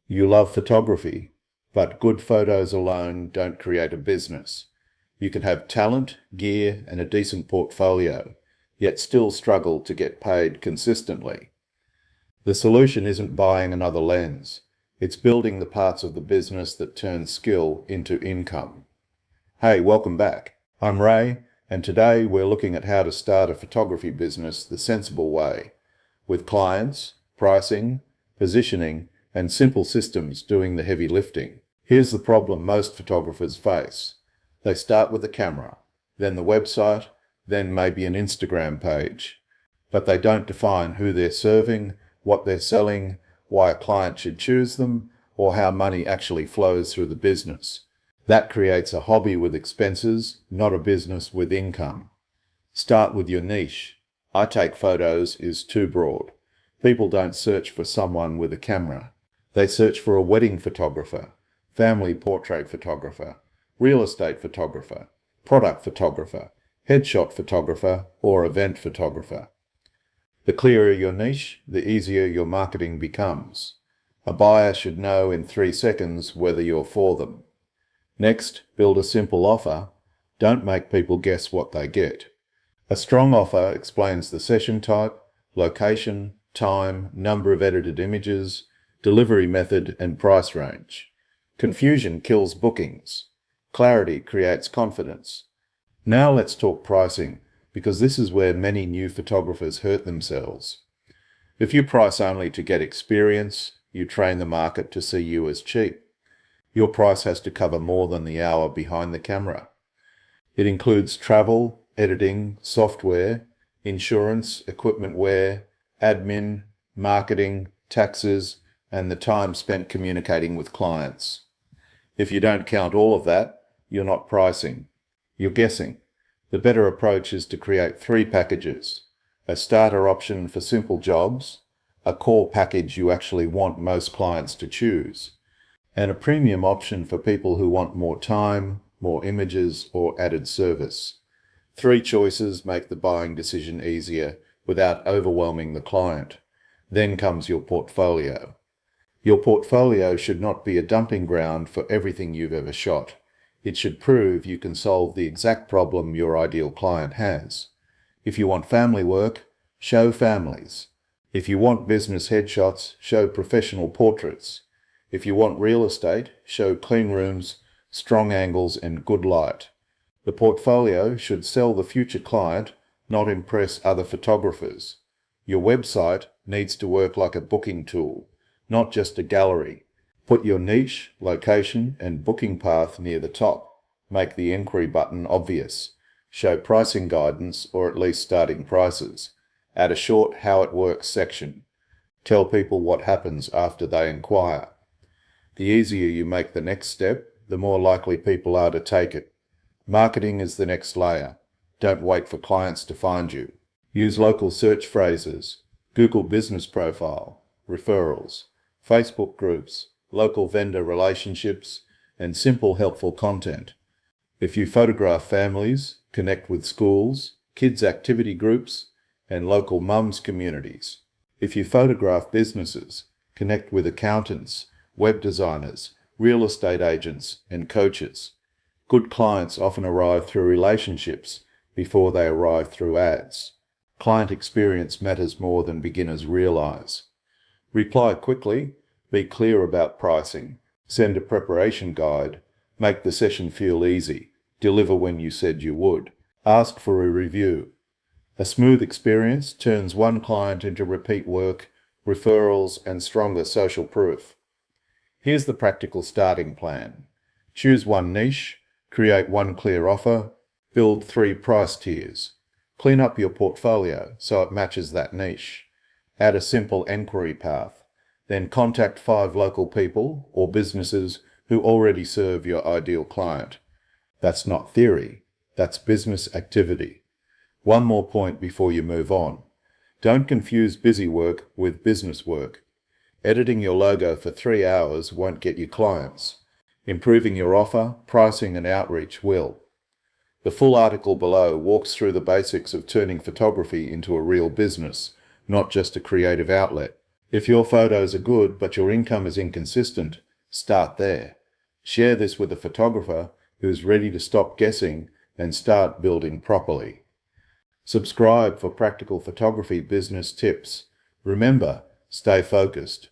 You love photography, but good photos alone don't create a business. You can have talent, gear, and a decent portfolio, yet still struggle to get paid consistently. The solution isn't buying another lens. It's building the parts of the business that turn skill into income. Hey, welcome back. I'm Ray, and today we're looking at how to start a photography business the sensible way, with clients, pricing, positioning, and simple systems doing the heavy lifting. Here's the problem most photographers face. They start with the camera, then the website, then maybe an Instagram page. But they don't define who they're serving, what they're selling, why a client should choose them, or how money actually flows through the business. That creates a hobby with expenses, not a business with income. Start with your niche. I take photos is too broad. People don't search for someone with a camera. They search for a wedding photographer, family portrait photographer, real estate photographer, product photographer, headshot photographer, or event photographer. The clearer your niche, the easier your marketing becomes. A buyer should know in 3 seconds whether you're for them. Next, build a simple offer. Don't make people guess what they get. A strong offer explains the session type, location, time, number of edited images, delivery method, and price range. Confusion kills bookings. Clarity creates confidence. Now let's talk pricing, because this is where many new photographers hurt themselves. If you price only to get experience, you train the market to see you as cheap. Your price has to cover more than the hour behind the camera. It includes travel, editing, software, insurance, equipment wear, admin, marketing, taxes, and the time spent communicating with clients. If you don't count all of that, you're not pricing. You're guessing. The better approach is to create 3 packages: a starter option for simple jobs, a core package you actually want most clients to choose, and a premium option for people who want more time, more images, or added service. 3 choices make the buying decision easier without overwhelming the client. Then comes your portfolio. Your portfolio should not be a dumping ground for everything you've ever shot. It should prove you can solve the exact problem your ideal client has. If you want family work, show families. If you want business headshots, show professional portraits. If you want real estate, show clean rooms, strong angles, and good light. The portfolio should sell the future client, not impress other photographers. Your website needs to work like a booking tool, not just a gallery. Put your niche, location, and booking path near the top. Make the inquiry button obvious. Show pricing guidance, or at least starting prices. Add a short how it works section. Tell people what happens after they inquire. The easier you make the next step, the more likely people are to take it. Marketing is the next layer. Don't wait for clients to find you. Use local search phrases, Google Business Profile, referrals, Facebook groups, local vendor relationships, and simple helpful content. If you photograph families, connect with schools, kids' activity groups, and local mums communities. If you photograph businesses, connect with accountants, web designers, real estate agents, and coaches. Good clients often arrive through relationships before they arrive through ads. Client experience matters more than beginners realize. Reply quickly, be clear about pricing, send a preparation guide, make the session feel easy, deliver when you said you would. Ask for a review. A smooth experience turns one client into repeat work, referrals, and stronger social proof. Here's the practical starting plan. Choose one niche, create one clear offer, build 3 price tiers. Clean up your portfolio so it matches that niche. Add a simple enquiry path. Then contact 5 local people or businesses who already serve your ideal client. That's not theory, that's business activity. One more point before you move on. Don't confuse busy work with business work. Editing your logo for 3 hours won't get you clients. Improving your offer, pricing, and outreach will. The full article below walks through the basics of turning photography into a real business, not just a creative outlet. If your photos are good but your income is inconsistent, start there. Share this with a photographer who's ready to stop guessing and start building properly. Subscribe for practical photography business tips. Remember, stay focused.